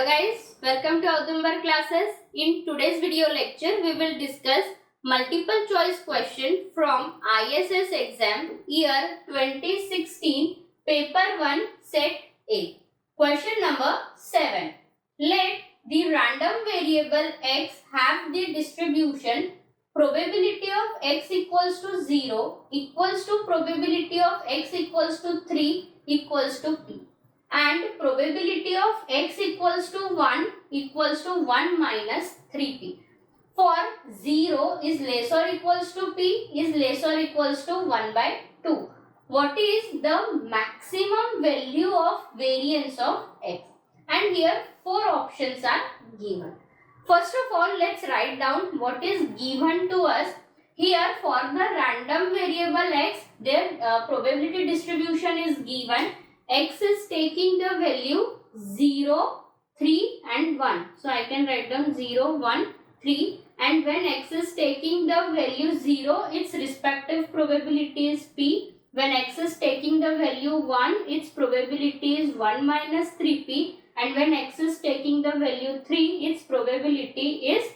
Hello guys, welcome to Audumbar classes. In today's video lecture, we will discuss multiple choice question from ISS exam year 2016, paper 1, set A. Question number 7. Let the random variable x have the distribution probability of x equals to 0 equals to probability of x equals to 3 equals to p. And probability of x equals to 1 equals to 1 minus 3p. For 0 is less or equals to p is less or equals to 1 by 2. What is the maximum value of variance of x? And here 4 options are given. First of all, let's write down what is given to us. Here for the random variable x, their probability distribution is given. X is taking the value 0, 3 and 1. So I can write down 0, 1, 3, and when x is taking the value 0, its respective probability is p. When x is taking the value 1, its probability is 1 minus 3p, and when x is taking the value 3, its probability is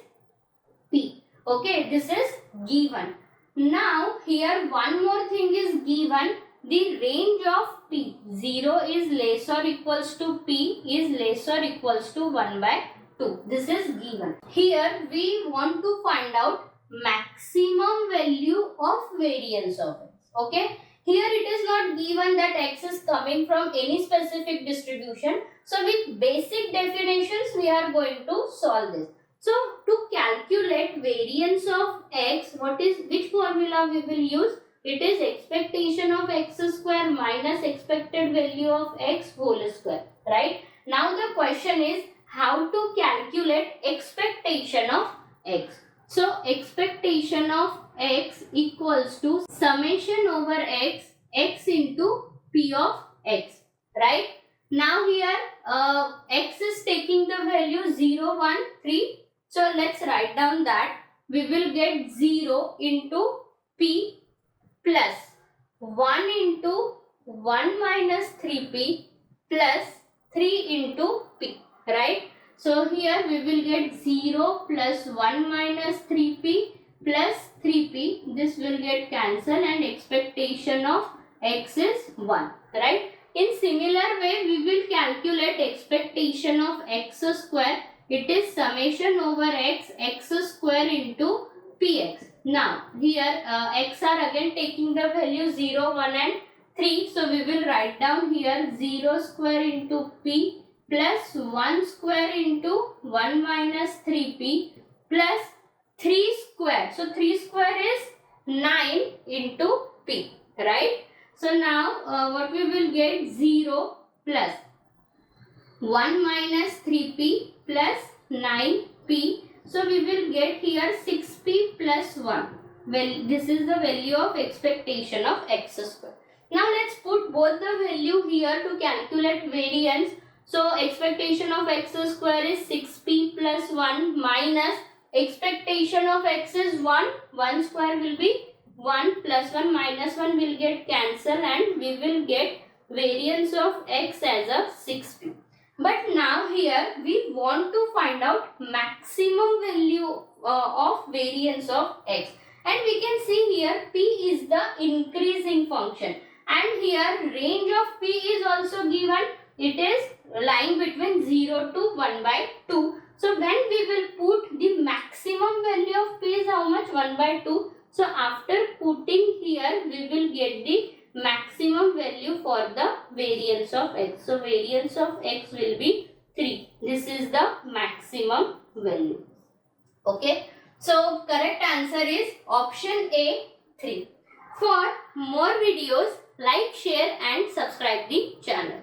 p. Okay, this is given. Now here one more thing is given. The range of p, 0 is less or equals to p is less or equals to 1 by 2. This is given. Here we want to find out maximum value of variance of x. Okay. Here it is not given that x is coming from any specific distribution. So with basic definitions we are going to solve this. So to calculate variance of x, which formula we will use? It is expectation of x square minus expected value of x whole square, right? Now the question is how to calculate expectation of x. So expectation of x equals to summation over x, x into p of x, right? Now here x is taking the value 0, 1, 3. So let's write down that we will get 0 into p plus 1 into 1 minus 3p plus 3 into p, right? So here we will get 0 plus 1 minus 3p plus 3p. This will get cancelled and expectation of x is 1, right? In similar way, we will calculate expectation of x square. It is summation over x, x square into px. Now here x are again taking the value 0, 1 and 3. So we will write down here 0 square into p plus 1 square into 1 minus 3p plus 3 square. So 3 square is 9 into p, right? So now what we will get 0 plus 1 minus 3p plus 9p. So we will get here 6p plus 1. Well, this is the value of expectation of x square. Now let's put both the value here to calculate variance. So expectation of x square is 6p plus 1 minus expectation of x is 1. 1 square will be 1 plus 1 minus 1 will get cancelled and we will get variance of x as a 6p. But now here we want to find out maximum value of variance of x. And we can see here p is the increasing function. And here range of p is also given. It is lying between 0 to 1 by 2. So when we will put the maximum value of p is how much? 1 by 2. So after putting here we will get the maximum value for the variance of x. So variance of x will be 3. This is the maximum value. Okay. So correct answer is option A, 3. For more videos, like, share and subscribe the channel.